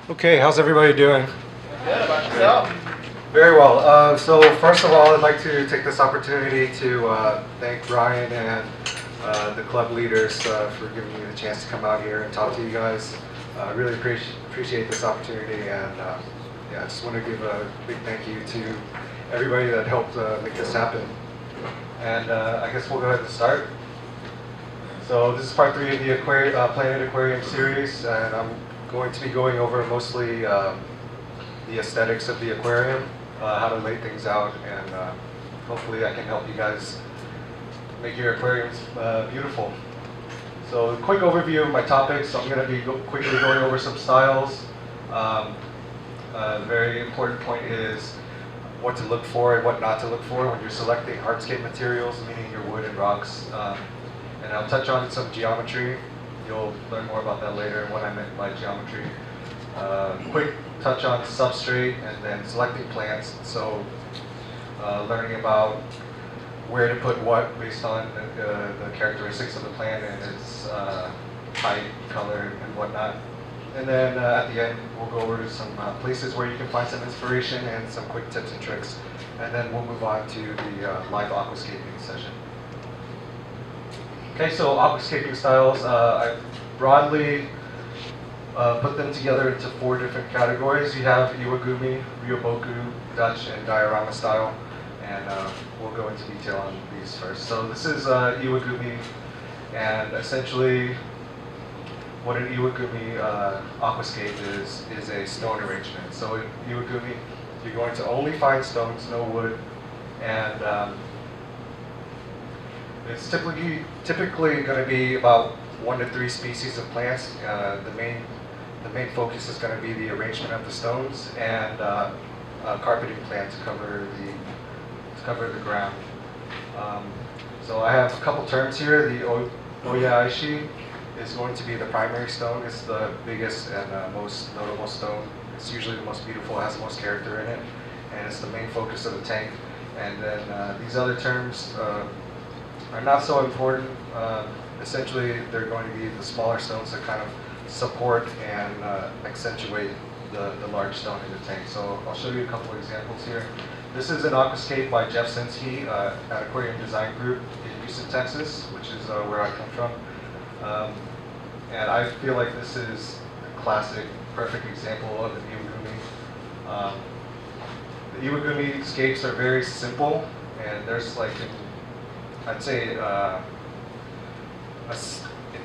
Okay, how's everybody doing? Good, about yourself? Very well. So first of all, I'd like to take this opportunity to thank Ryan and the club leaders for giving me the chance to come out here and talk to you guys. Really appreciate this opportunity, and yeah, I just want to give a big thank you to everybody that helped make this happen. And I guess we'll go ahead and start. So this is part 3 of the Planet Aquarium series, and I'm going to be going over mostly the aesthetics of the aquarium, how to lay things out, and hopefully I can help you guys make your aquariums beautiful. So a quick overview of my topics. I'm going to be quickly going over some styles. The very important point is what to look for and what not to look for when you're selecting hardscape materials, meaning your wood and rocks. And I'll touch on some geometry. You'll learn more about that later and what I meant by geometry. Quick touch on substrate and then selecting plants. So learning about where to put what based on the characteristics of the plant and its height, color, and whatnot. And then at the end, we'll go over some places where you can find some inspiration and some quick tips and tricks. And then we'll move on to the live aquascaping session. Okay, so aquascaping styles, I broadly put them together into 4 different categories. You have Iwagumi, Ryoboku, Dutch, and Diorama style, and we'll go into detail on these first. So this is Iwagumi, and essentially what an Iwagumi aquascape is a stone arrangement. So in Iwagumi, you're going to only find stones, no wood, and it's typically going to be about 1 to 3 species of plants. The main focus is going to be the arrangement of the stones and a carpeting plant to cover the ground. So I have a couple terms here. The Oyaishi is going to be the primary stone. It's the biggest and most notable stone. It's usually the most beautiful, has the most character in it, and it's the main focus of the tank. And then these other terms are not so important. Essentially, they're going to be the smaller stones that kind of support and accentuate the large stone in the tank. So I'll show you a couple of examples here. This is an aquascape by Jeff Sinsky at Aquarium Design Group in Houston, Texas, which is where I come from. And I feel like this is a classic, perfect example of an Iwagumi. The Iwagumi scapes are very simple, and there's like I'd say an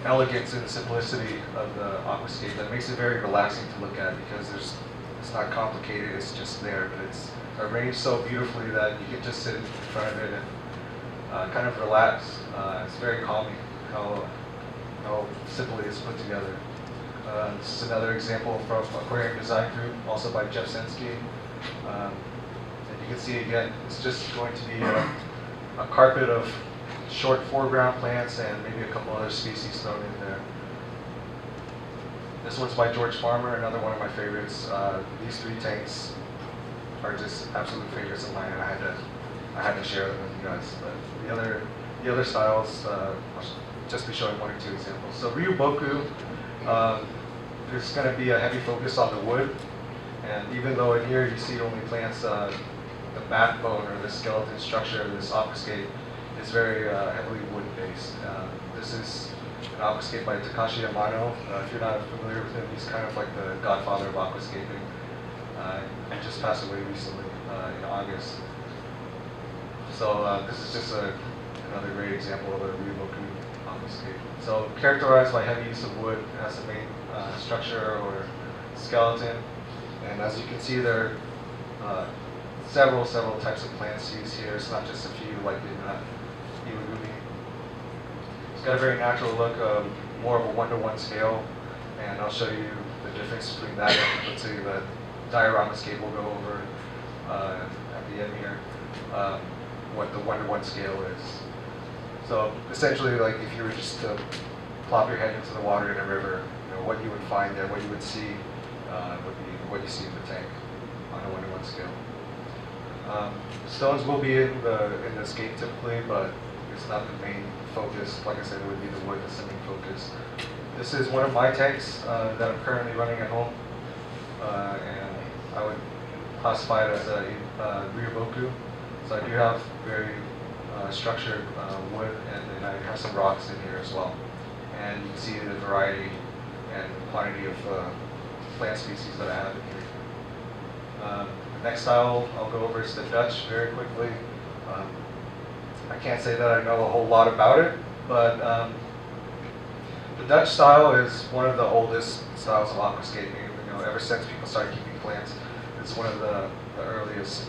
elegance and simplicity of the aquascape that makes it very relaxing to look at because it's not complicated, it's just there, but it's arranged so beautifully that you can just sit in front of it and kind of relax. It's very calming how simply it's put together. This is another example from Aquarium Design Group, also by Jeff Sinsky. And you can see again, it's just going to be a carpet of short foreground plants and maybe a couple other species thrown in there. This one's by George Farmer, another one of my favorites. These 3 tanks are just absolute favorites of mine, and I had to share them with you guys. But the other styles, I'll just be showing 1 or 2 examples. So Ryoboku, there's going to be a heavy focus on the wood, and even though in here you see only plants, the backbone or the skeleton structure of this aquascape is very heavily wood-based. This is an aquascape by Takashi Amano. If you're not familiar with him, he's kind of like the godfather of aquascaping. And just passed away recently in August. So this is just another great example of a Ryoboku aquascape. So characterized by heavy use of wood, it has the main structure or skeleton. And as you can see, there are several types of plants used here. It's not just a few like in Iwagumi. It's got a very natural look, more of a 1-to-1 scale, and I'll show you the difference between that and let's say the Diorama scape we'll go over at the end here, what the 1-to-1 scale is. So essentially, like if you were just to plop your head into the water in a river, what you would find there, what you would see, would be what you see in the tank on a 1-to-1 scale. Stones will be in the scape typically, but it's not the main focus. Like I said, it would be the wood that's the main focus. This is one of my tanks that I'm currently running at home. and I would classify it as a Ryoboku. So I do have very structured wood, and then I have some rocks in here as well. And you can see the variety and quantity of plant species that I have in here. The next style I'll go over is the Dutch very quickly. I can't say that I know a whole lot about it, but the Dutch style is one of the oldest styles of aquascaping. You know, ever since people started keeping plants, it's one of the earliest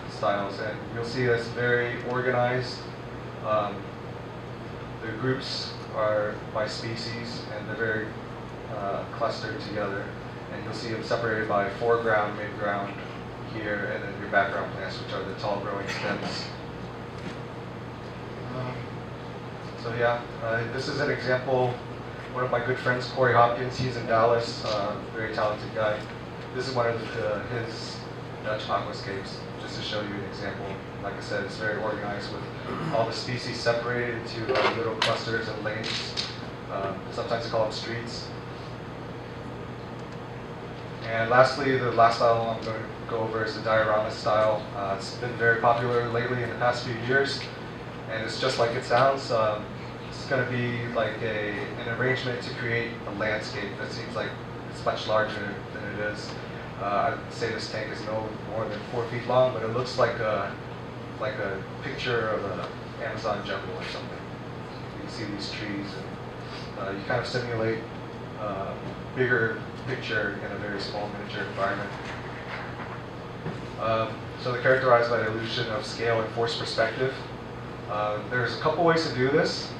styles, and you'll see it's very organized. The groups are by species, and they're very clustered together. And you'll see them separated by foreground, midground here, and then your background plants, which are the tall growing stems. So yeah, this is an example. One of my good friends, Corey Hopkins, he's in Dallas, very talented guy. This is one of his Dutch aquascapes, just to show you an example. Like I said, it's very organized with all the species separated into little clusters and lanes. Sometimes they call them streets. And lastly, the last style I'm going to go over is the Diorama style. It's been very popular lately in the past few years, and it's just like it sounds. It's going to be like an arrangement to create a landscape that seems like it's much larger than it is. I'd say this tank is no more than 4 feet long, but it looks like a picture of an Amazon jungle or something. You can see these trees, and you kind of simulate a bigger picture in a very small miniature environment. So they're characterized by the illusion of scale and force perspective. There's a couple ways to do this.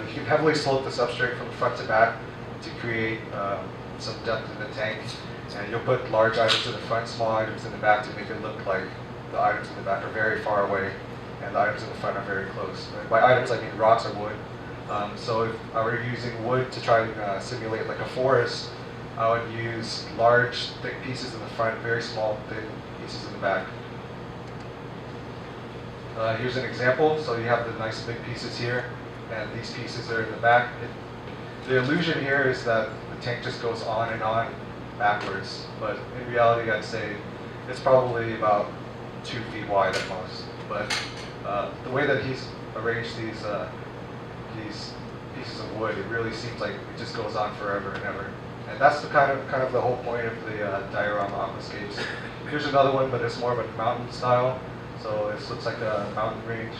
You can heavily slope the substrate from front to back to create some depth in the tank. And you'll put large items in the front, small items in the back to make it look like the items in the back are very far away and the items in the front are very close. By items, I mean rocks or wood. So if I were using wood to try to simulate like a forest, I would use large, thick pieces in the front, very small, thin pieces in the back. Here's an example. So you have the nice big pieces here, and these pieces are in the back. The illusion here is that the tank just goes on and on backwards, but in reality I'd say it's probably about 2 feet wide at most. But the way that he's arranged these pieces of wood, it really seems like it just goes on forever and ever. And that's the kind of the whole point of the Diorama aquascapes. Here's another one, but it's more of a mountain style. So it looks like a mountain range.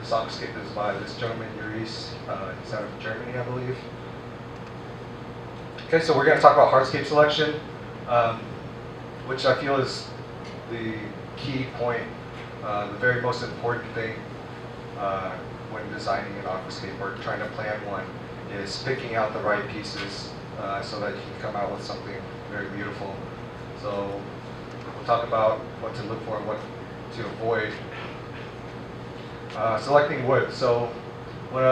This aquascape is by this gentleman, Urice. He's out of Germany, I believe. Okay, so we're going to talk about hardscape selection, which I feel is the key point, the very most important thing when designing an aquascape or trying to plan one, is picking out the right pieces so that you can come out with something very beautiful. So we'll talk about what to look for and what to avoid. Selecting wood. So when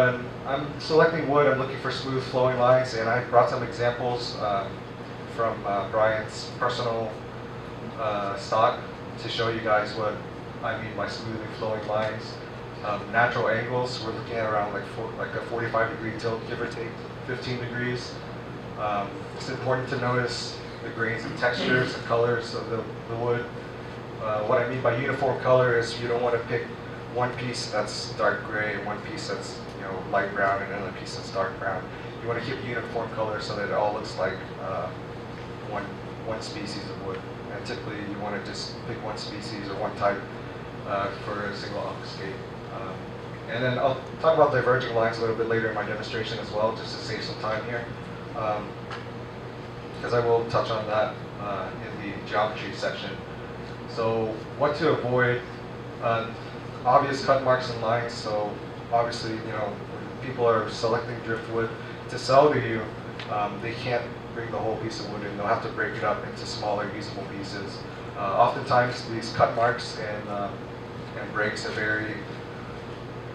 I'm selecting wood, I'm looking for smooth flowing lines, and I brought some examples from Brian's personal stock to show you guys what I mean by smooth and flowing lines. Natural angles, we're looking at around like a 45-degree tilt, give or take 15 degrees. It's important to notice the grains and textures, the colors of the wood. What I mean by uniform color is you don't want to pick one piece that's dark gray and one piece that's light brown and another piece that's dark brown. You want to keep uniform color so that it all looks like one species of wood. And typically you want to just pick one species or one type for a single aquascape. And then I'll talk about diverging lines a little bit later in my demonstration as well, just to save some time here, because I will touch on that in the geometry section. So what to avoid, obvious cut marks and lines. So obviously, when people are selecting driftwood to sell to you, they can't bring the whole piece of wood in. They'll have to break it up into smaller usable pieces. Oftentimes these cut marks and breaks are very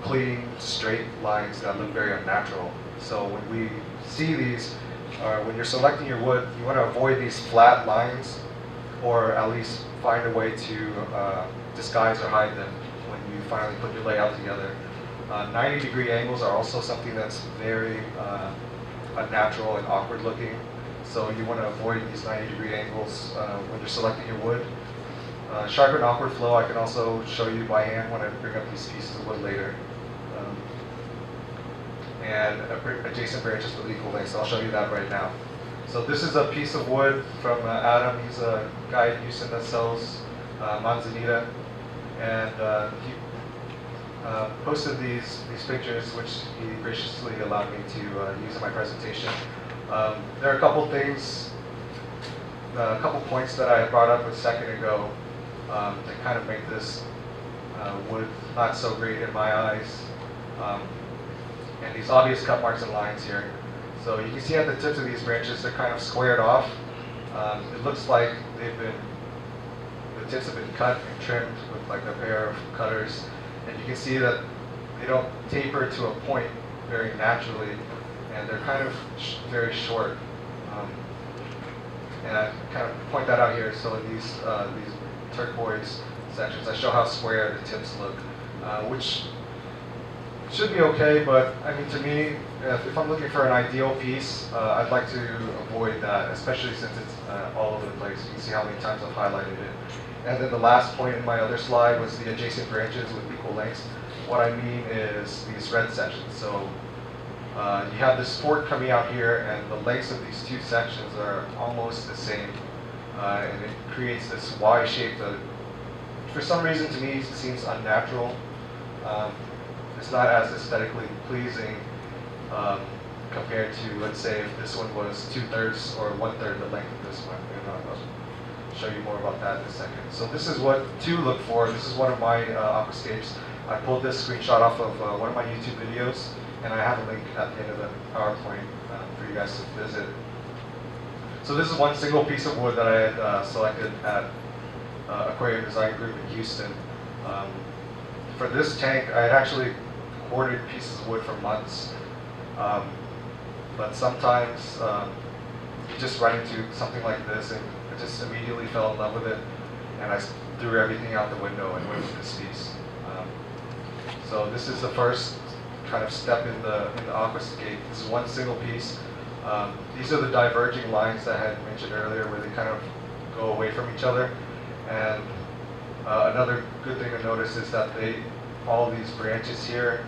clean, straight lines that look very unnatural. So when we see these, when you're selecting your wood, you want to avoid these flat lines, or at least find a way to disguise or hide them when you finally put your layout together. 90-degree angles are also something that's very unnatural and awkward looking. So you want to avoid these 90-degree angles when you're selecting your wood. Sharp and awkward flow I can also show you by hand when I bring up these pieces of wood later. And adjacent branches with equal lengths, so I'll show you that right now. So this is a piece of wood from Adam. He's a guy in Houston that sells manzanita, and he posted these pictures, which he graciously allowed me to use in my presentation. There are a couple things, a couple points that I brought up a second ago that kind of make this wood not so great in my eyes. And these obvious cut marks and lines here. So you can see at the tips of these branches, they're kind of squared off. It looks like the tips have been cut and trimmed with like a pair of cutters. And you can see that they don't taper to a point very naturally, and they're kind of very short. And I kind of point that out here. So these turquoise sections, I show how square the tips look, which should be okay, but I mean, to me, if I'm looking for an ideal piece, I'd like to avoid that, especially since it's all over the place. You can see how many times I've highlighted it. And then the last point in my other slide was the adjacent branches with equal lengths. What I mean is these red sections. So you have this fork coming out here, and the lengths of these two sections are almost the same. And it creates this Y shape that, for some reason, to me, seems unnatural. It's not as aesthetically pleasing compared to, let's say, if this one was 2/3 or 1/3 the length of this one. And I'll show you more about that in a second. So this is what to look for. This is one of my aquascapes. I pulled this screenshot off of one of my YouTube videos, and I have a link at the end of the PowerPoint for you guys to visit. So this is one single piece of wood that I had selected at Aquarium Design Group in Houston. For this tank, I had actually ordered pieces of wood for months, but sometimes you just run into something like this, and I just immediately fell in love with it, and I threw everything out the window and went with this piece. So this is the first kind of step in the aquascape. This is one single piece. These are the diverging lines that I had mentioned earlier, where they kind of go away from each other. And another good thing to notice is that all these branches here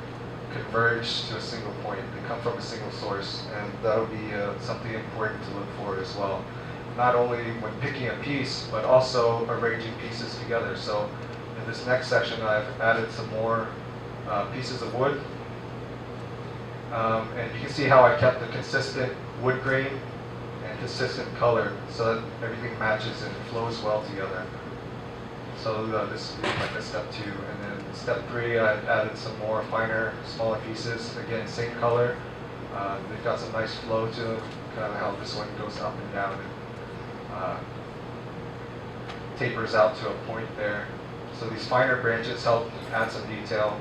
converge to a single point. They come from a single source, and that'll be something important to look for as well. Not only when picking a piece, but also arranging pieces together. So in this next section, I've added some more pieces of wood. And you can see how I kept the consistent wood grain and consistent color so that everything matches and flows well together. So this is like a step 2. And then step 3, I added some more finer, smaller pieces. Again, same color. They've got some nice flow to them, kind of how this one goes up and down and tapers out to a point there. So these finer branches help add some detail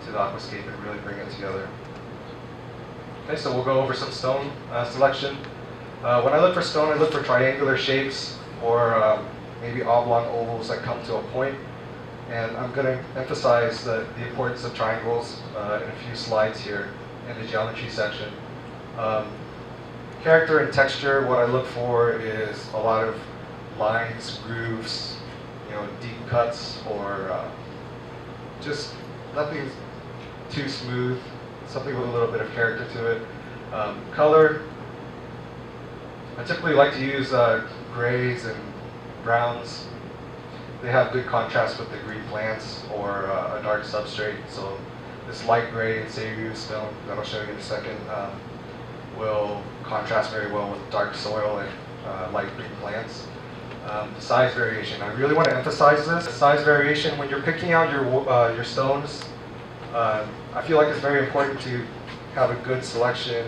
to the aquascape and really bring it together. Okay, so we'll go over some stone selection. When I look for stone, I look for triangular shapes or maybe oblong ovals that come to a point. And I'm going to emphasize the importance of triangles in a few slides here in the geometry section. Character and texture, what I look for is a lot of lines, grooves, deep cuts, or just nothing too smooth, something with a little bit of character to it. Color, I typically like to use grays and browns. They have good contrast with the green plants or a dark substrate. So this light gray and savory stone that I'll show you in a second will contrast very well with dark soil and light green plants. The size variation, I really want to emphasize this. The size variation, when you're picking out your stones, I feel like it's very important to have a good selection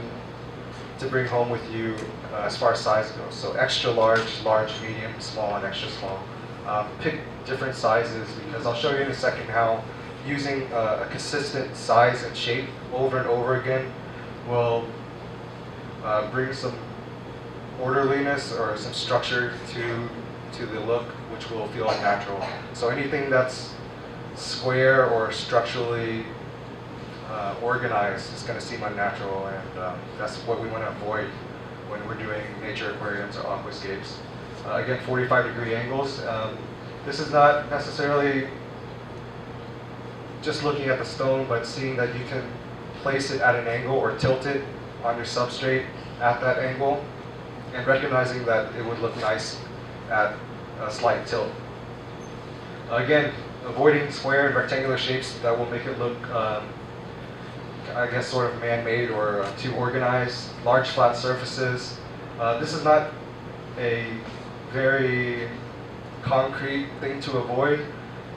to bring home with you as far as size goes. So extra large, large, medium, small, and extra small. Pick different sizes, because I'll show you in a second how using a consistent size and shape over and over again will bring some orderliness or some structure to the look, which will feel natural. So anything that's square or structurally organized is going to seem unnatural, and that's what we want to avoid when we're doing nature aquariums or aquascapes. Again, 45-degree angles. This is not necessarily just looking at the stone, but seeing that you can place it at an angle or tilt it on your substrate at that angle, and recognizing that it would look nice at a slight tilt. Again, avoiding square and rectangular shapes that will make it look, I guess, sort of man-made or too organized. Large flat surfaces. This is not a very concrete thing to avoid,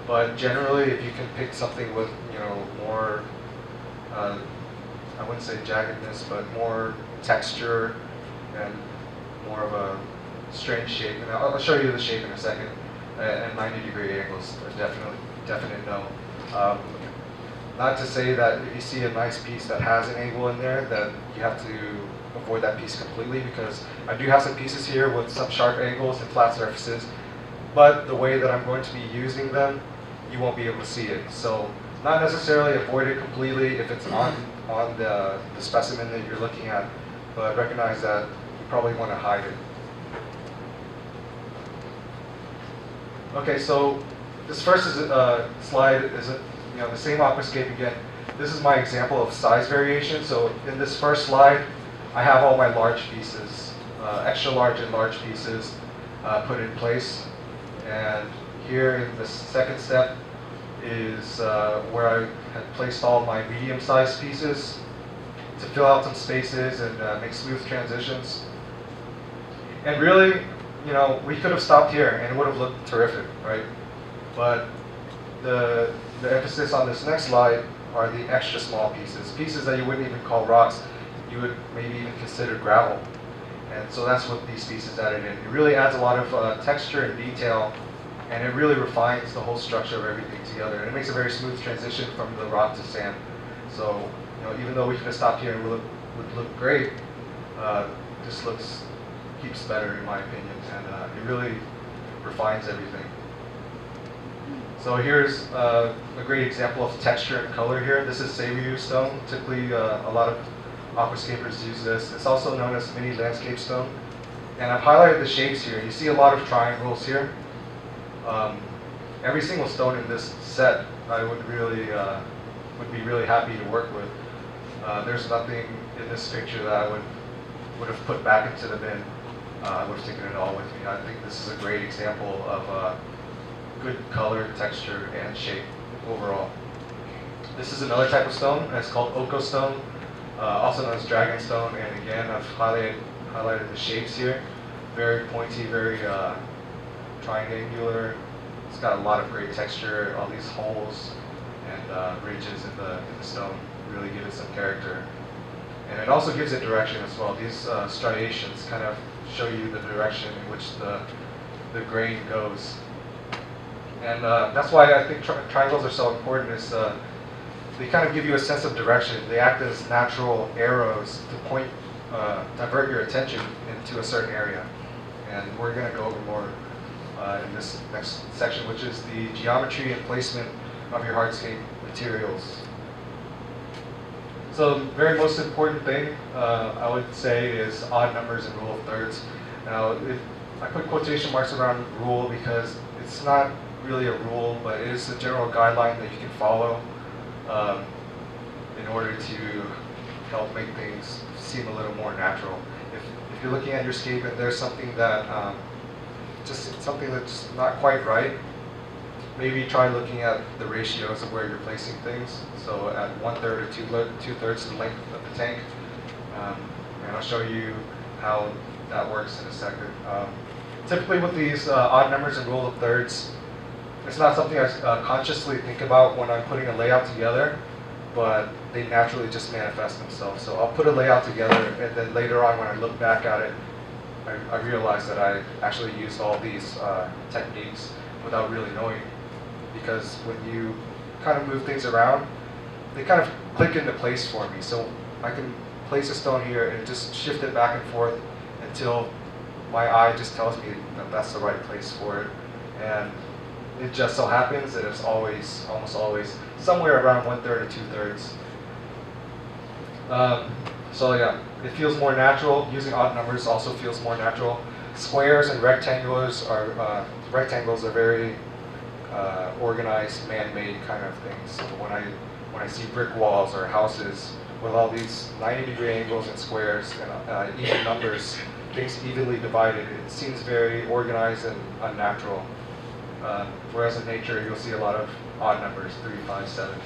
but generally, if you can pick something with, more, I wouldn't say jaggedness, but more texture and more of a strange shape. And I'll show you the shape in a second. And 90-degree angles are definite no. Not to say that if you see a nice piece that has an angle in there, that you have to avoid that piece completely, because I do have some pieces here with some sharp angles and flat surfaces, but the way that I'm going to be using them, you won't be able to see it. So not necessarily avoid it completely if it's on the specimen that you're looking at, but recognize that you probably want to hide it. Okay, so this first slide is the same aquascape again. This is my example of size variation. So in this first slide, I have all my large pieces, extra large and large pieces put in place. And here in the second step is where I had placed all my medium-sized pieces to fill out some spaces and make smooth transitions. And really, we could have stopped here and it would have looked terrific, right? But the emphasis on this next slide are the extra small pieces that you wouldn't even call rocks. You would maybe even consider gravel. And so that's what these pieces added in. It really adds a lot of texture and detail, and it really refines the whole structure of everything together. And it makes a very smooth transition from the rock to sand. So, even though we could have stopped here and would look great, this keeps better in my opinion, and it really refines everything. So here's a great example of texture and color here. This is Seiryu stone. Typically, a lot of aquascapers use this. It's also known as mini landscape stone. And I've highlighted the shapes here. You see a lot of triangles here. Every single stone in this set, I would be really happy to work with. There's nothing in this picture that I would have put back into the bin. I would have taken it all with me. I think this is a great example of good color, texture, and shape overall. This is another type of stone, and it's called Oko stone, also known as dragon stone. And again, I've highlighted the shapes here. Very pointy, very triangular. It's got a lot of great texture. All these holes and ridges in the stone really give it some character. And it also gives it direction as well. These striations kind of show you the direction in which the grain goes. And that's why I think triangles are so important, is they kind of give you a sense of direction. They act as natural arrows to divert your attention into a certain area. And we're going to go over more in this next section, which is the geometry and placement of your hardscape materials. So the very most important thing, I would say, is odd numbers and rule of thirds. Now, I put quotation marks around rule because it's not really a rule, but it is a general guideline that you can follow in order to help make things seem a little more natural. If you're looking at your scape and there's something that something that's not quite right, maybe try looking at the ratios of where you're placing things. So at 1/3 or 2/3 the length of the tank, and I'll show you how that works in a second. Typically with these odd numbers and rule of thirds, it's not something I consciously think about when I'm putting a layout together, but they naturally just manifest themselves. So I'll put a layout together, and then later on when I look back at it, I realize that I actually used all these techniques without really knowing, because when you kind of move things around, they kind of click into place for me. So I can place a stone here and just shift it back and forth until my eye just tells me that that's the right place for it. And it just so happens that it's almost always somewhere around 1/3 or 2/3. So yeah, it feels more natural. Using odd numbers also feels more natural. Squares and rectangles are very organized, man-made kind of things. So when I see brick walls or houses with all these 90-degree angles and squares and even numbers, things evenly divided, it seems very organized and unnatural. Whereas in nature, you'll see a lot of odd numbers, 3, 5, 7,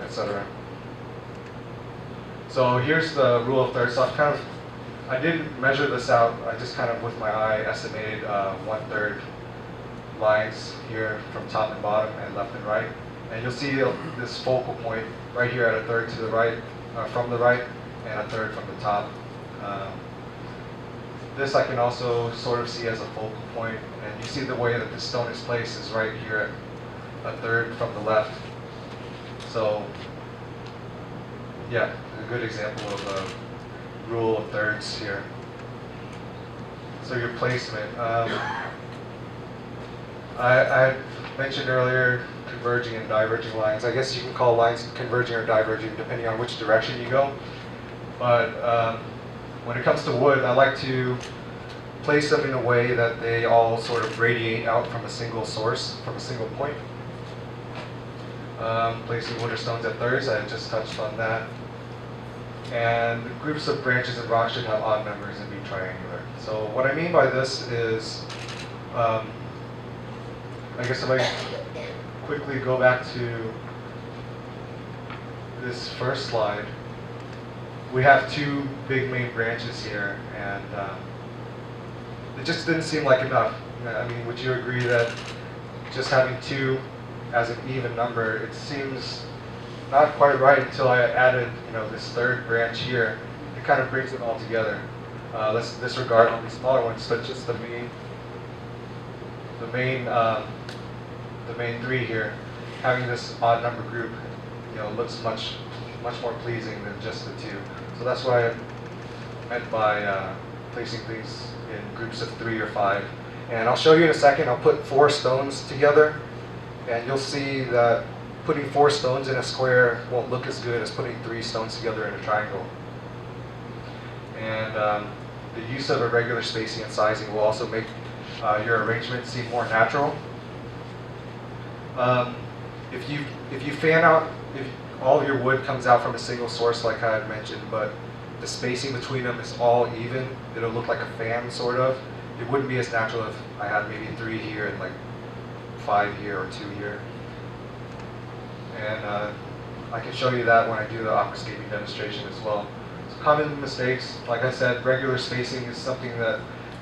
etc. So here's the rule of thirds. So I didn't measure this out. I just kind of, with my eye, estimated 1/3 lines here from top and bottom and left and right. And you'll see this focal point right here at 1/3 to the right, from the right, and 1/3 from the top. This I can also sort of see as a focal point, and you see the way that the stone is placed is right here at 1/3 from the left. So yeah, a good example of a rule of thirds here. So your placement. I mentioned earlier converging and diverging lines. I guess you can call lines converging or diverging depending on which direction you go. But when it comes to wood, I like to place them in a way that they all sort of radiate out from a single source, from a single point. Placing wood or stones at thirds, I just touched on that. And groups of branches and rocks should have odd numbers and be triangular. So what I mean by this is, I guess if I quickly go back to this first slide, we have two big main branches here, and it just didn't seem like enough. I mean, would you agree that just having 2 as an even number, it seems not quite right until I added, this third branch here. It kind of brings it all together. Let's disregard all these smaller ones, but just the main 3 here, having this odd number group, looks much more pleasing than just the 2. So that's what I meant by placing things in groups of 3 or 5. And I'll show you in a second. I'll put 4 stones together, and you'll see that putting 4 stones in a square won't look as good as putting 3 stones together in a triangle. And the use of irregular spacing and sizing will also make your arrangement seem more natural. If you fan out, if all of your wood comes out from a single source like I had mentioned, but the spacing between them is all even, it'll look like a fan sort of. It wouldn't be as natural if I had maybe 3 here and like 5 here or 2 here. And I can show you that when I do the aquascaping demonstration as well. So common mistakes, like I said, regular spacing is something that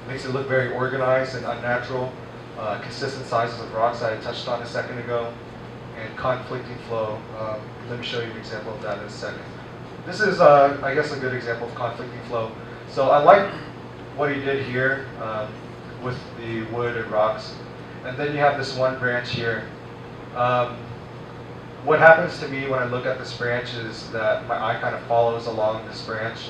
makes it look very organized and unnatural. Consistent sizes of rocks I had touched on a second ago, and conflicting flow. Let me show you an example of that in a second. This is, I guess, a good example of conflicting flow. So I like what he did here with the wood and rocks. And then you have this one branch here. What happens to me when I look at this branch is that my eye kind of follows along this branch,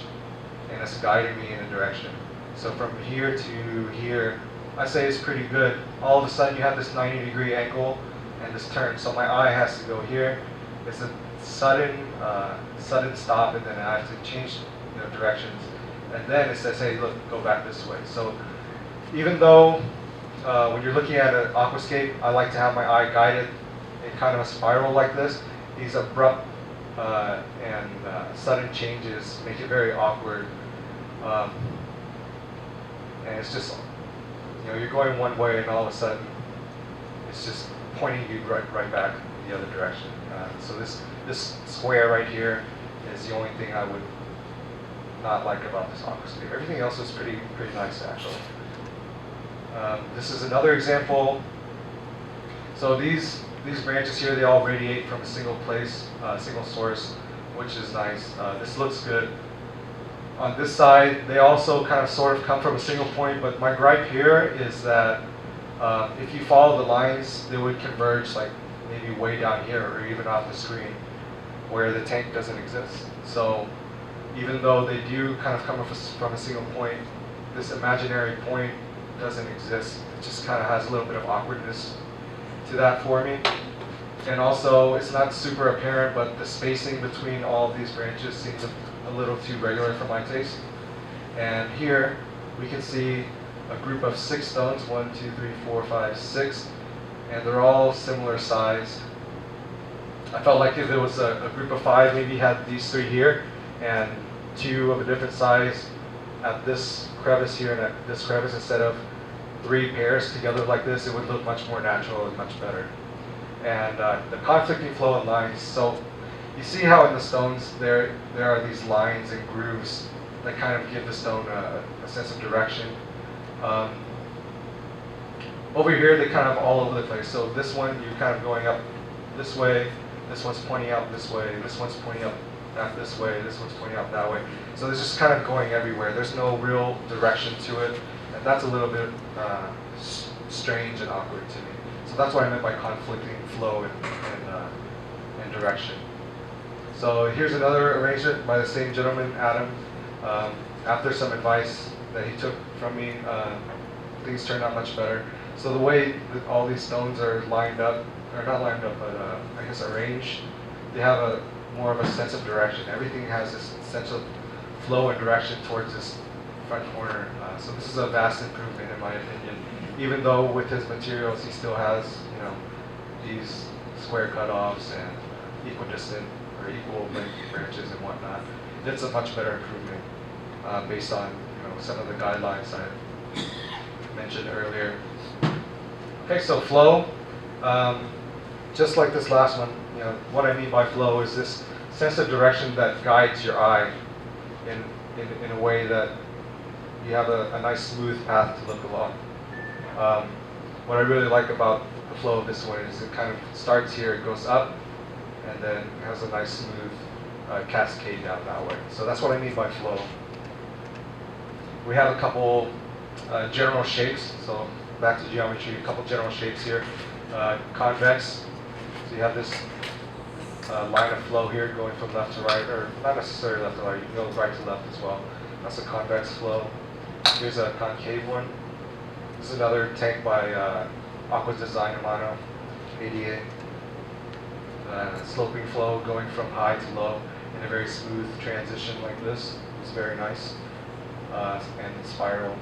and it's guiding me in a direction. So from here to here, I say it's pretty good. All of a sudden you have this 90-degree angle and this turn. So my eye has to go here. It's a sudden stop, and then I have to change directions. And then it says, hey, look, go back this way. So even though when you're looking at an aquascape, I like to have my eye guided in kind of a spiral like this, these abrupt and sudden changes make it very awkward. And it's just, you're going one way and all of a sudden it's just pointing you right back the other direction. So this square right here is the only thing I would not like about this aquascape. Everything else is pretty nice actually. This is another example. So these branches here, they all radiate from a single place, single source, which is nice. This looks good. On this side, they also kind of sort of come from a single point, but my gripe here is that if you follow the lines, they would converge like maybe way down here or even off the screen where the tank doesn't exist. So even though they do kind of come from a single point, this imaginary point doesn't exist. It just kind of has a little bit of awkwardness to that for me. And also, it's not super apparent, but the spacing between all of these branches seems a little too regular for my taste. And here we can see a group of 6 stones, 1, 2, 3, 4, 5, 6, and they're all similar sized. I felt like if there was a group of 5, maybe had these 3 here, and 2 of a different size at this crevice here and at this crevice, instead of 3 pairs together like this, it would look much more natural and much better. And the conflicting flow of lines, so you see how in the stones there are these lines and grooves that kind of give the stone a sense of direction. Over here, they're kind of all over the place. So this one, you're kind of going up this way, this one's pointing out this way, this one's pointing up this way, this one's pointing out that way. So it's just kind of going everywhere. There's no real direction to it, and that's a little bit strange and awkward to me. So that's what I meant by conflicting flow and direction. So here's another arrangement by the same gentleman, Adam. After some advice that he took from me, things turned out much better. So the way that all these stones are lined up, or not lined up, but I guess arranged, they have more of a sense of direction. Everything has this sense of flow and direction towards this front corner. So this is a vast improvement in my opinion. Even though with his materials he still has, these square cutoffs and equidistant or equal length branches and whatnot. It's a much better improvement based on some of the guidelines I mentioned earlier. Okay, so flow, just like this last one, what I mean by flow is this sense of direction that guides your eye in a way that you have a nice smooth path to look along. What I really like about the flow of this one is it kind of starts here, it goes up, and then it has a nice smooth cascade down that way. So that's what I mean by flow. We have a couple general shapes. So back to geometry, a couple general shapes here. Convex. So you have this line of flow here going from left to right, or not necessarily left to right, you can go right to left as well. That's a convex flow. Here's a concave one. This is another tank by Aqua Design Amano, 88. Sloping flow going from high to low in a very smooth transition like this. It's very nice. And spiral.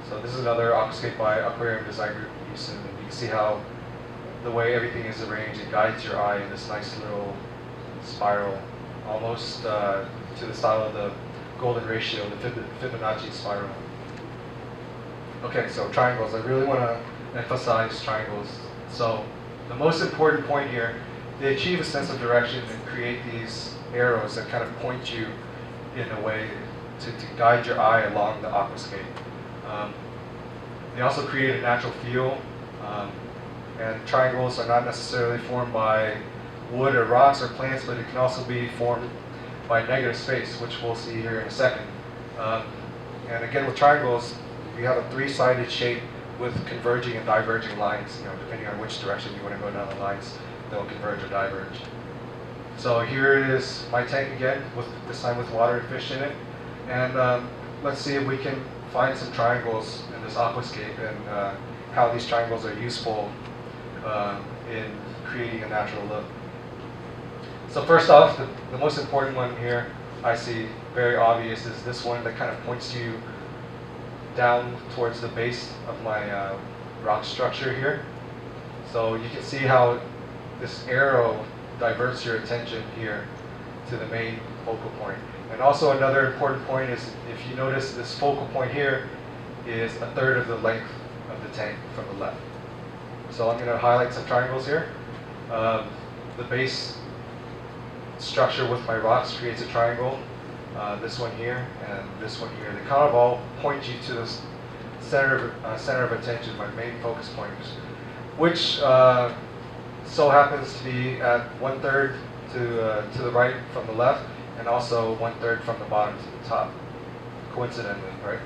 So this is another Aquascape by Aquarium Design Group in Houston. And you can see how the way everything is arranged, it guides your eye in this nice little spiral, almost to the style of the golden ratio, the Fibonacci spiral. Okay, so triangles. I really want to emphasize triangles. So the most important point here, they achieve a sense of direction and create these arrows that kind of point you in a way to guide your eye along the aquascape. They also create a natural feel, and triangles are not necessarily formed by wood or rocks or plants, but it can also be formed by negative space, which we'll see here in a second. And again, with triangles, you have a 3-sided shape with converging and diverging lines. Depending on which direction you want to go down the lines, they'll converge or diverge. So here it is, my tank again, this time with water and fish in it. And let's see if we can find some triangles in this aquascape and how these triangles are useful in creating a natural look. So first off, the most important one here I see very obvious is this one that kind of points you down towards the base of my rock structure here. So you can see how this arrow diverts your attention here to the main focal point. And also another important point is, if you notice, this focal point here is 1/3 of the length of the tank from the left. So I'm going to highlight some triangles here. The base structure with my rocks creates a triangle. This one here and this one here. They kind of all point you to this center of attention, my main focus point, which so happens to be at 1/3 to the right from the left, and also 1/3 from the bottom to the top, coincidentally, right?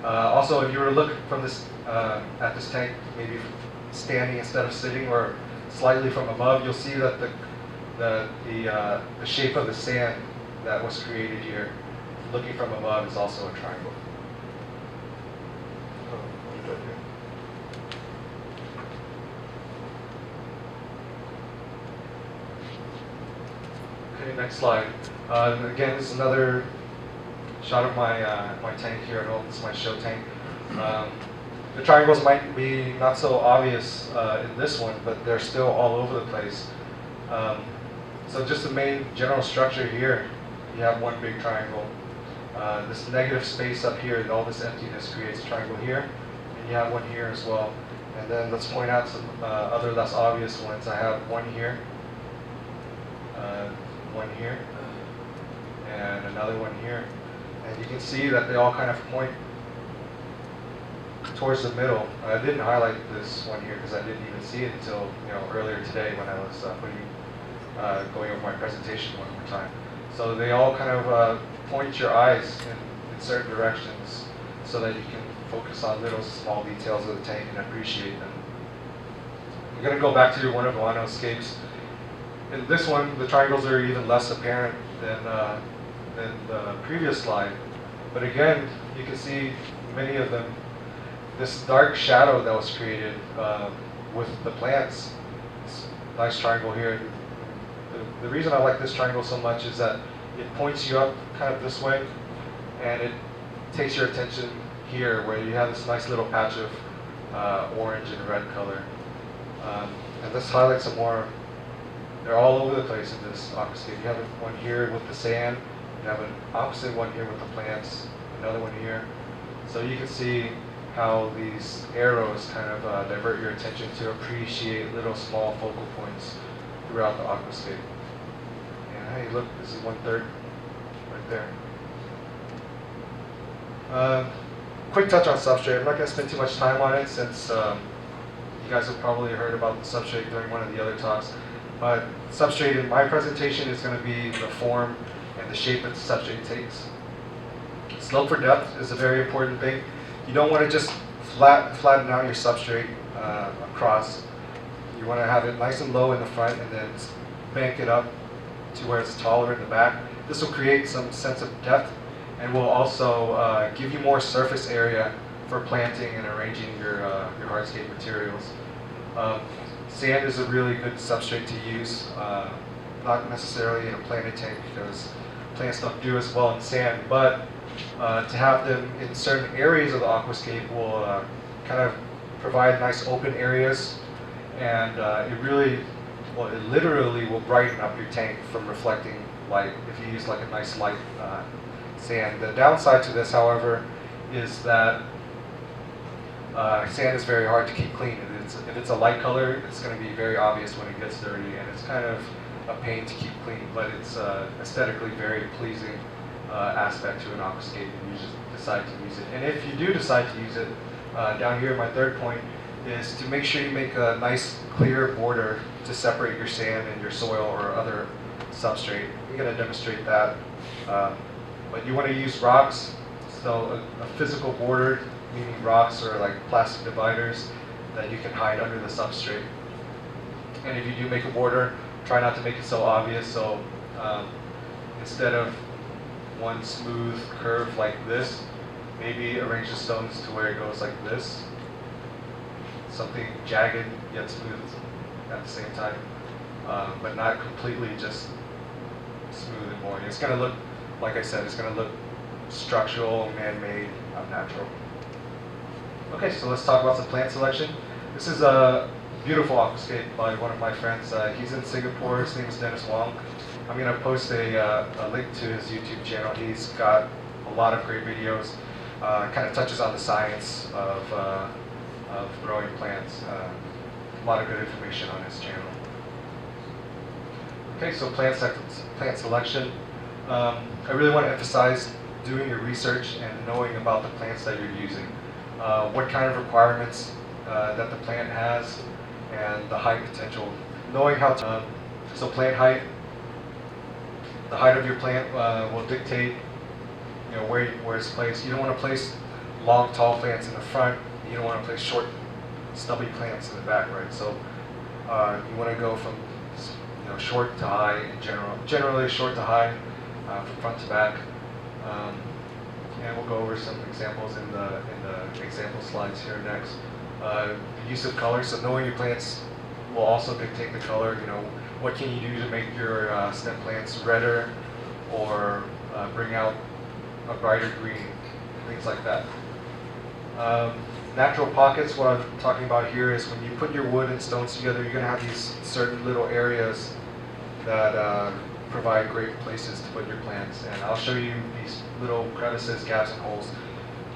Also, if you were to look from this at this tank, maybe standing instead of sitting, or slightly from above, you'll see that the shape of the sand that was created here, looking from above, is also a triangle. Okay, next slide. Again, this is another shot of my my tank here at home. This is my show tank. The triangles might be not so obvious in this one, but they're still all over the place. So just the main general structure here, you have one big triangle. This negative space up here and all this emptiness creates a triangle here, and you have one here as well. And then let's point out some other less obvious ones. I have one here, and another one here. And you can see that they all kind of point towards the middle. I didn't highlight this one here because I didn't even see it until earlier today when I was going over my presentation one more time. So they all kind of point your eyes in certain directions so that you can focus on little small details of the tank and appreciate them. I'm going to go back to one of Milano's scapes. In this one, the triangles are even less apparent than the previous slide. But again, you can see many of them. This dark shadow that was created with the plants, this nice triangle here. The reason I like this triangle so much is that it points you up kind of this way, and it takes your attention here where you have this nice little patch of orange and red color. And this highlights some more. They're all over the place in this aquascape. You have one here with the sand, you have an opposite one here with the plants, another one here. So you can see how these arrows kind of divert your attention to appreciate little small focal points throughout the aquascape. And hey, look, this is 1/3 right there. Quick touch on substrate. I'm not going to spend too much time on it since you guys have probably heard about the substrate during one of the other talks. But substrate in my presentation is going to be the form and the shape that the substrate takes. Slope for depth is a very important thing. You don't want to just flatten out your substrate across. You want to have it nice and low in the front and then bank it up to where it's taller in the back. This will create some sense of depth and will also give you more surface area for planting and arranging your hardscape materials. Sand is a really good substrate to use, not necessarily in a planted tank because plants don't do as well in sand, but to have them in certain areas of the aquascape will kind of provide nice open areas, and it literally will brighten up your tank from reflecting light if you use like a nice light sand. The downside to this, however, is that sand is very hard to keep clean. If it's a light color, it's going to be very obvious when it gets dirty, and it's kind of a pain to keep clean, but it's aesthetically very pleasing aspect to an aquascape if you just decide to use it. And if you do decide to use it, down here my third point is to make sure you make a nice clear border to separate your sand and your soil or other substrate. I'm going to demonstrate that. But you want to use rocks, so a physical border, meaning rocks or like plastic dividers that you can hide under the substrate. And if you do make a border, try not to make it so obvious. So instead of one smooth curve like this, maybe arrange the stones to where it goes like this. Something jagged yet smooth at the same time, but not completely just smooth and boring. It's going to look, like I said, it's going to look structural, man-made, unnatural. Okay, so let's talk about some plant selection. This is a beautiful aquascape by one of my friends. He's in Singapore. His name is Dennis Wong. I'm going to post a link to his YouTube channel. He's got a lot of great videos. Kind of touches on the science of growing plants. A lot of good information on his channel. Okay, so plant selection. I really want to emphasize doing your research and knowing about the plants that you're using. What kind of requirements that the plant has, and the height potential. Knowing how to, so plant height, the height of your plant will dictate where it's placed. You don't want to place long, tall plants in the front. You don't want to place short, stubby plants in the back, right? So you want to go from short to high in general. Generally short to high, from front to back. And we'll go over some examples in the example slides here next. The use of color, so knowing your plant's will also dictate the color. You know, what can you do to make your stem plants redder or bring out a brighter green, things like that. Natural pockets, what I'm talking about here is when you put your wood and stones together, you're going to have these certain little areas that provide great places to put your plants. And I'll show you these little crevices, gaps, and holes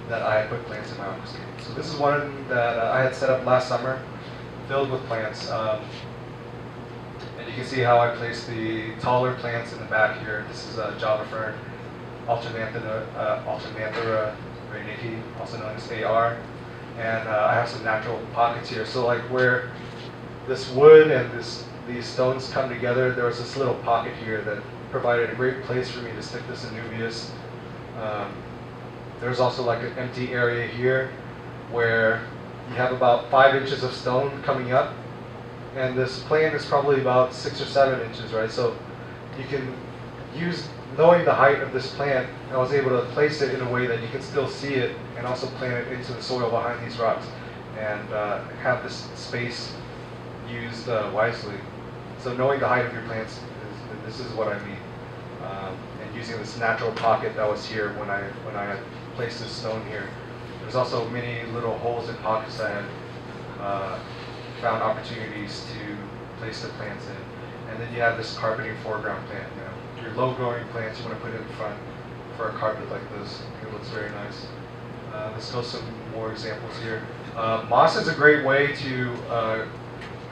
that I put plants in my aquascape. So this is one that I had set up last summer, filled with plants. And you can see how I placed the taller plants in the back here. This is a Java fern, Alternathera reiniki, also known as AR. And I have some natural pockets here. So like where this wood and these stones come together, there was this little pocket here that provided a great place for me to stick this Anubias. There's also like an empty area here where you have about 5 inches of stone coming up, and this plant is probably about 6 or 7 inches, right? So you can use, knowing the height of this plant, I was able to place it in a way that you can still see it and also plant it into the soil behind these rocks and have this space used wisely. So knowing the height of your plants, this is what I mean. And using this natural pocket that was here when I had placed this stone here. There's also many little holes and pockets I had found opportunities to place the plants in. And then you have this carpeting foreground plant. You know, your low-growing plants, you want to put it in front for a carpet like this. It looks very nice. Let's go some more examples here. Moss is a great way to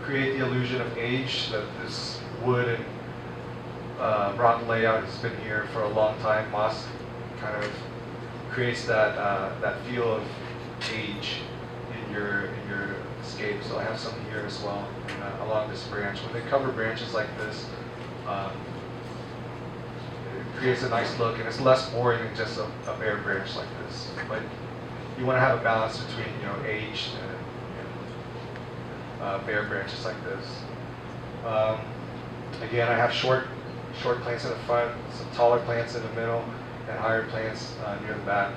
create the illusion of age, that this wood and rock layout has been here for a long time. Moss kind of creates that feel of age in your scape. So I have some here as well, and, along this branch. When they cover branches like this, it creates a nice look, and it's less boring than just a bare branch like this. But you want to have a balance between, you know, age and bare branches like this. Again, I have short plants in the front, some taller plants in the middle, and higher plants near the back.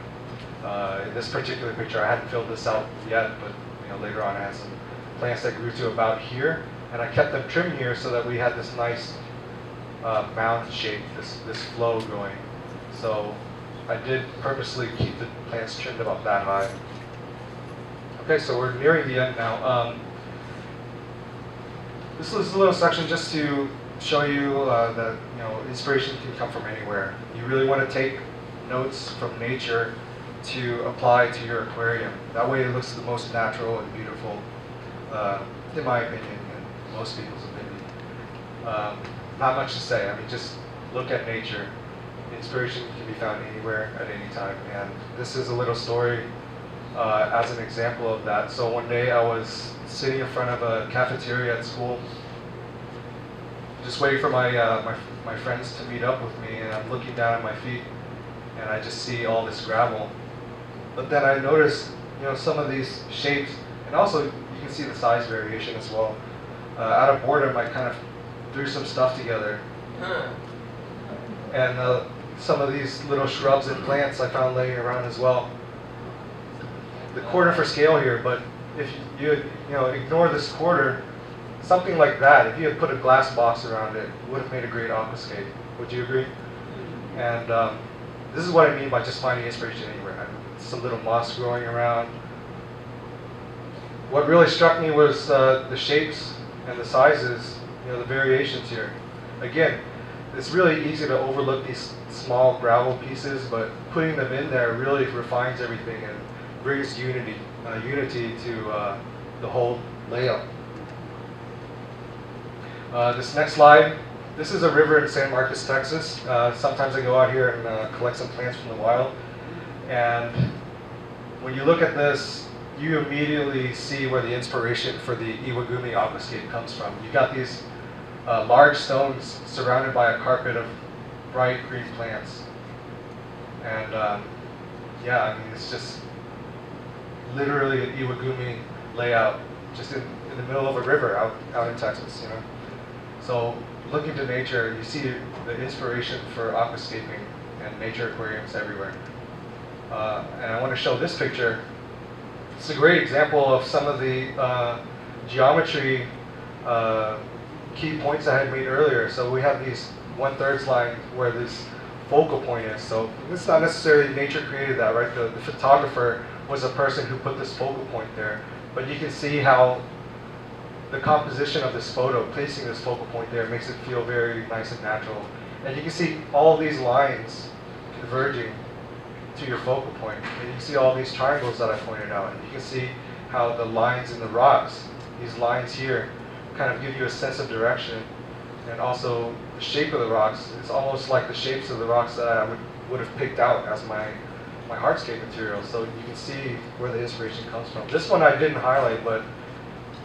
In this particular picture, I hadn't filled this out yet, but you know, later on I had some plants that grew to about here, and I kept them trimmed here so that we had this nice mound shape, this flow going. So I did purposely keep the plants trimmed about that high. Okay, so we're nearing the end now. This is a little section just to show you that, you know, inspiration can come from anywhere. You really want to take notes from nature to apply to your aquarium. That way it looks the most natural and beautiful, in my opinion, and most people's opinion. Not much to say. I mean, just look at nature. Inspiration can be found anywhere at any time. And this is a little story as an example of that. So one day I was sitting in front of a cafeteria at school, just waiting for my friends to meet up with me, and I'm looking down at my feet, and I just see all this gravel. But then I noticed, you know, some of these shapes, and also you can see the size variation as well. Out of boredom, I kind of threw some stuff together, and some of these little shrubs and plants I found laying around as well. The quarter for scale here, but if you ignore this quarter, something like that, if you had put a glass box around it, would have made a great aquascape. Would you agree? And this is what I mean by just finding inspiration anywhere. Some little moss growing around. What really struck me was the shapes and the sizes, you know, the variations here. Again, it's really easy to overlook these small gravel pieces, but putting them in there really refines everything and brings unity to the whole layout. This next slide, this is a river in San Marcos, Texas. Sometimes I go out here and collect some plants from the wild. And when you look at this, you immediately see where the inspiration for the Iwagumi aquascape comes from. You got these large stones surrounded by a carpet of bright green plants. And yeah, I mean, it's just literally an Iwagumi layout, just in the middle of a river out in Texas, you know. So looking to nature, you see the inspiration for aquascaping and nature aquariums everywhere. And I want to show this picture. It's a great example of some of the geometry key points I had made earlier. So we have these 1/3 line where this focal point is. So this is not necessarily nature created that, right? The photographer was a person who put this focal point there. But you can see how the composition of this photo, placing this focal point there, makes it feel very nice and natural. And you can see all these lines converging to your focal point. And you can see all these triangles that I pointed out. And you can see how the lines in the rocks, these lines here, kind of give you a sense of direction. And also the shape of the rocks is almost like the shapes of the rocks that I would have picked out as my hardscape material. So you can see where the inspiration comes from. This one I didn't highlight, but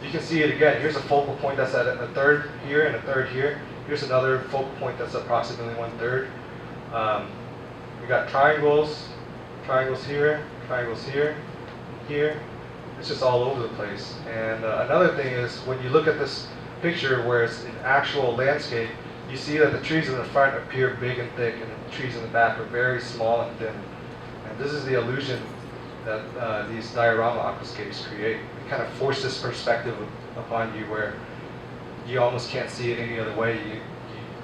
you can see it again. Here's a focal point that's at a third here and a third here. Here's another focal point that's approximately 1/3. We got triangles, triangles here, here. It's just all over the place. And another thing is when you look at this picture where it's an actual landscape, you see that the trees in the front appear big and thick, and the trees in the back are very small and thin. And this is the illusion that these diorama aquascapes create. They kind of force this perspective upon you where you almost can't see it any other way.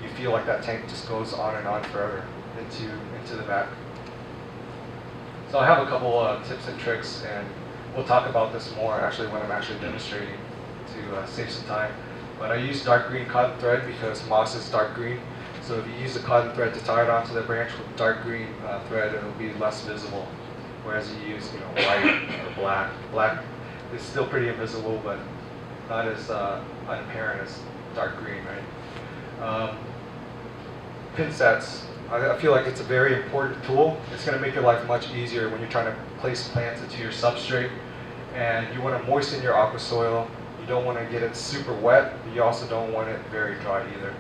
You feel like that tank just goes on and on forever into the back. So I have a couple tips and tricks, and we'll talk about this more actually when I'm actually demonstrating to save some time. But I use dark green cotton thread because moss is dark green. So if you use the cotton thread to tie it onto the branch with dark green thread, it'll be less visible. Whereas you use white or black. Black is still pretty invisible, but not as unapparent as dark green, right? Pin sets. I feel like it's a very important tool. It's going to make your life much easier when you're trying to place plants into your substrate. And you want to moisten your aqua soil. You don't want to get it super wet, but you also don't want it very dry either.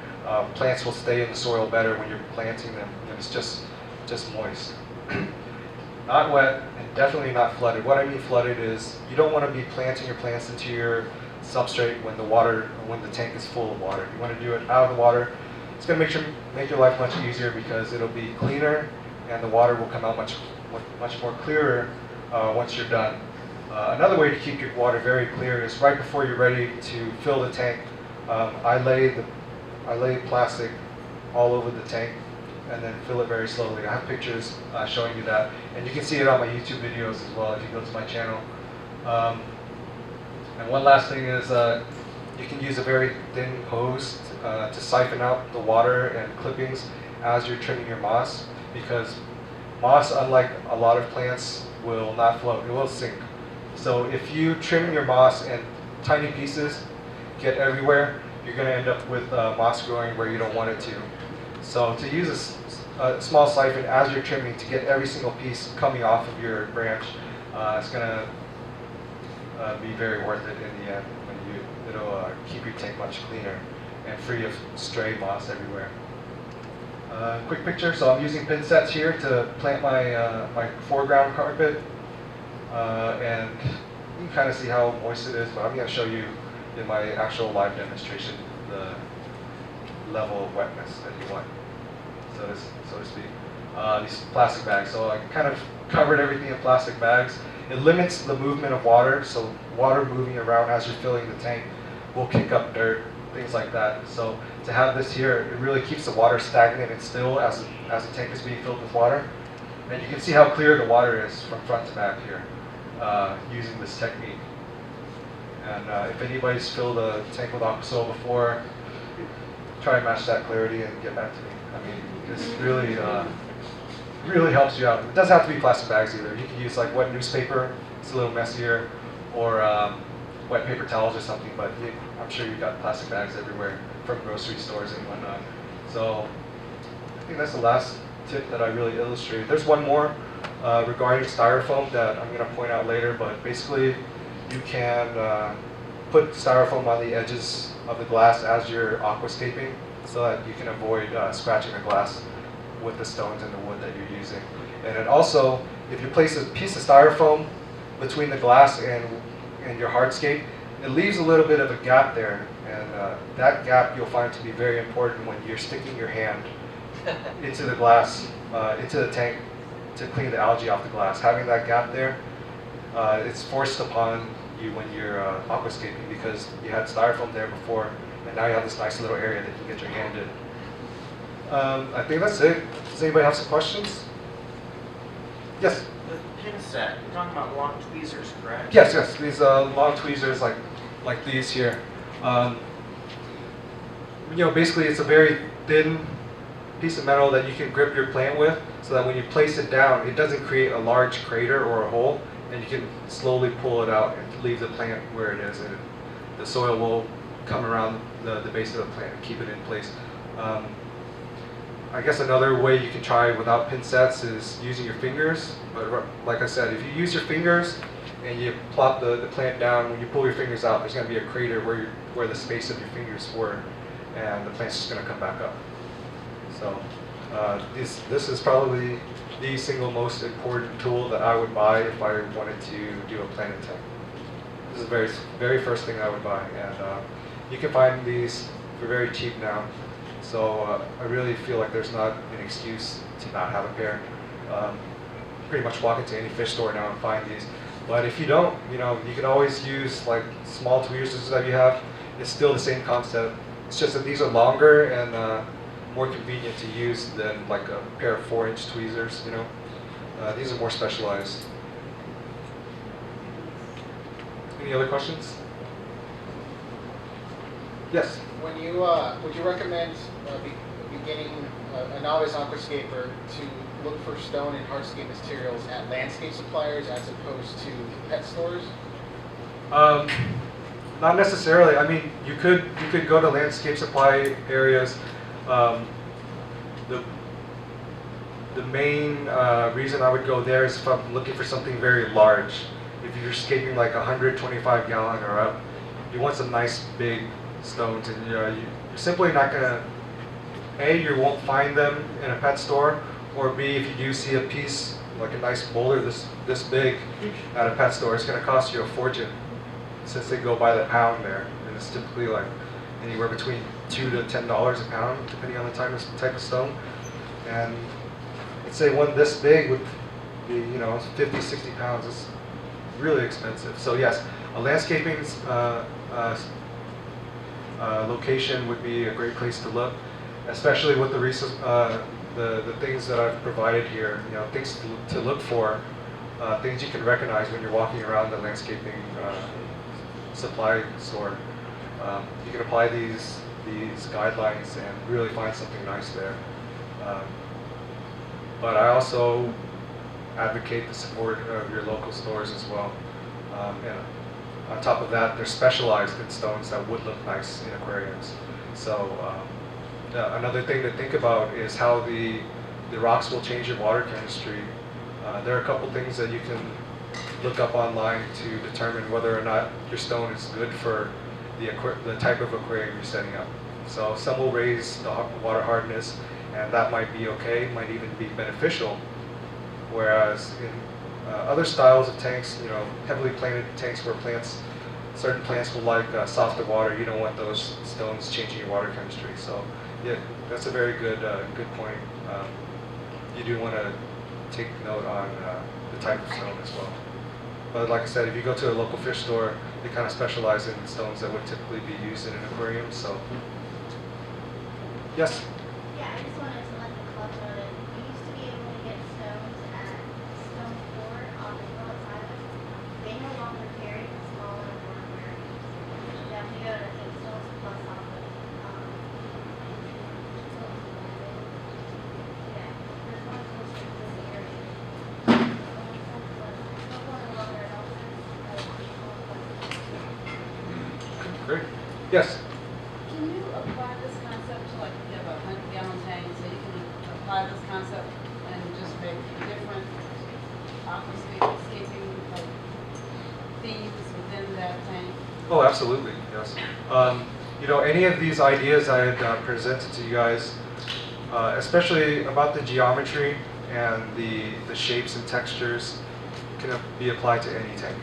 Plants will stay in the soil better when you're planting them when it's just moist. Not wet and definitely not flooded. What I mean flooded is you don't want to be planting your plants into your substrate when the tank is full of water. You want to do it out of the water. It's going to make your life much easier because it'll be cleaner and the water will come out much more clearer once you're done. Another way to keep your water very clear is right before you're ready to fill the tank. I lay plastic all over the tank and then fill it very slowly. I have pictures showing you that, and you can see it on my YouTube videos as well if you go to my channel. And one last thing is you can use a very thin hose to siphon out the water and clippings as you're trimming your moss, because moss, unlike a lot of plants, will not float, it will sink. So if you trim your moss and tiny pieces get everywhere, you're going to end up with moss growing where you don't want it to. So to use a small siphon as you're trimming to get every single piece coming off of your branch, it's going to be very worth it in the end. It'll keep your tank much cleaner and free of stray moss everywhere. Quick picture. So I'm using pin sets here to plant my foreground carpet, and you can kind of see how moist it is. But I'm going to show you in my actual live demonstration the level of wetness that you want, so to speak. These plastic bags. So I kind of covered everything in plastic bags. It limits the movement of water, so water moving around as you're filling the tank will kick up dirt, things like that. So to have this here, it really keeps the water stagnant and still as the tank is being filled with water. And you can see how clear the water is from front to back here using this technique. And if anybody's filled a tank with aqua soil before, try and match that clarity and get back to me. I mean, it's really helps you out. It doesn't have to be plastic bags either. You can use like wet newspaper. It's a little messier, or wet paper towels or something. But I'm sure you've got plastic bags everywhere from grocery stores and whatnot. So I think that's the last tip that I really illustrated. There's one more regarding styrofoam that I'm going to point out later. But basically, you can put styrofoam on the edges of the glass as you're aquascaping, so that you can avoid scratching the glass with the stones and the wood that you're using. And then also, if you place a piece of styrofoam between the glass and your hardscape, it leaves a little bit of a gap there. And that gap you'll find to be very important when you're sticking your hand into the glass, into the tank to clean the algae off the glass. Having that gap there, it's forced upon you when you're aquascaping, because you had styrofoam there before, and now you have this nice little area that you can get your hand in. I think that's it. Does anybody have some questions? Yes? The pin set, you're talking about long tweezers, correct? Yes, yes. These long tweezers like these here. Basically it's a very thin piece of metal that you can grip your plant with, so that when you place it down, it doesn't create a large crater or a hole, and you can slowly pull it out and leave the plant where it is, and the soil will come around the base of the plant and keep it in place. I guess another way you can try without pin sets is using your fingers, but like I said, if you use your fingers and you plop the plant down, when you pull your fingers out, there's going to be a crater where the space of your fingers were, and the plant's just going to come back up. So this is probably the single most important tool that I would buy if I wanted to do a planted tank. This is the very first thing I would buy, and you can find these for very cheap now. So I really feel like there's not an excuse to not have a pair. Pretty much walk into any fish store now and find these. But if you don't, you can always use like small tweezers that you have. It's still the same concept. It's just that these are longer and more convenient to use than like a pair of 4-inch tweezers. These are more specialized. Any other questions? Yes. Would you recommend beginning a novice aquascaper to look for stone and hardscape materials at landscape suppliers as opposed to pet stores? Not necessarily. I mean, you could go to landscape supply areas. The main reason I would go there is if I'm looking for something very large. If you're scaping like 125 gallon or up, you want some nice big stones, and you're simply not gonna. A, you won't find them in a pet store, or B, if you do see a piece like a nice boulder this big at a pet store, it's gonna cost you a fortune, since they go by the pound there, and it's typically like anywhere between $2 to $10 a pound, depending on the type of stone. And let's say one this big would be 50, 60 pounds. It's really expensive. So yes, a landscaping location would be a great place to look, especially with the things that I've provided here. Things to look for, things you can recognize when you're walking around the landscaping supply store. You can apply these guidelines and really find something nice there. But I also advocate the support of your local stores as well. And on top of that, they're specialized in stones that would look nice in aquariums. So another thing to think about is how the rocks will change your water chemistry. There are a couple things that you can look up online to determine whether or not your stone is good for the type of aquarium you're setting up. So some will raise the water hardness, and that might be okay, might even be beneficial. Whereas in other styles of tanks, heavily planted tanks where certain plants will like softer water, you don't want those stones changing your water chemistry. So yeah, that's a very good point. You do want to take note on the type of stone as well. But like I said, if you go to a local fish store, they kind of specialize in stones that would typically be used in an aquarium. So yes. Yeah, I just wanted to let the club know that we used to be able to get stones at Stone 4 on the Phillips Island. They no longer carry the smaller aquariums. You have to go to Stones Plus off of yeah, there's one closer to this area. Great. Yes. Can you apply this concept to, like, you have a 100-gallon tank, so you can apply this concept and just make different aquascaping like themes within that tank? Oh, absolutely. Yes. Any of these ideas I had presented to you guys, especially about the geometry and the shapes and textures, can be applied to any tank.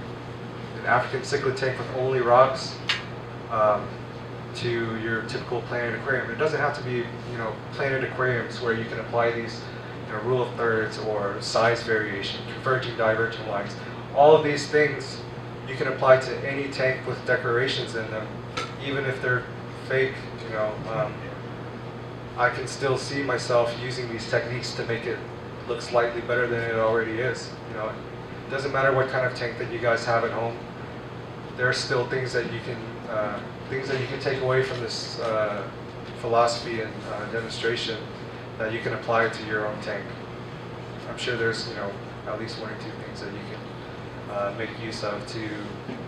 An African cichlid tank with only rocks, to your typical planted aquarium. It doesn't have to be, planted aquariums where you can apply these, rule of thirds or size variation, converging, diverging lines. All of these things you can apply to any tank with decorations in them, even if they're fake. You know, I can still see myself using these techniques to make it look slightly better than it already is. You know, it doesn't matter what kind of tank that you guys have at home. There are still things that you can take away from this philosophy and demonstration that you can apply to your own tank. I'm sure there's, you know, at least one or two things that you can make use of to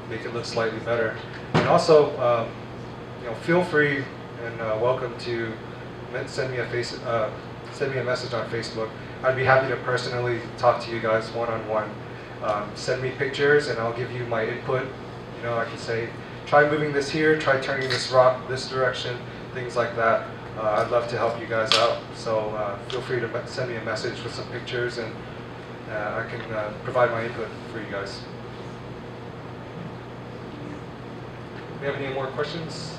make it look slightly better. And also, you know, feel free and welcome to send me a message on Facebook. I'd be happy to personally talk to you guys one-on-one. Send me pictures and I'll give you my input. You know, I can say, try moving this here, try turning this rock this direction, things like that. I'd love to help you guys out. So feel free to send me a message with some pictures and I can provide my input for you guys. Do you have any more questions?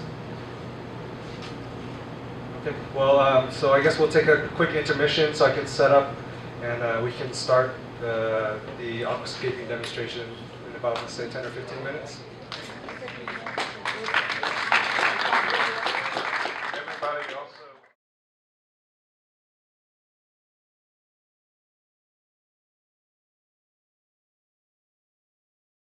Okay, well, so I guess we'll take a quick intermission so I can set up and we can start the aquascaping demonstration in about, let's say, 10 or 15 minutes.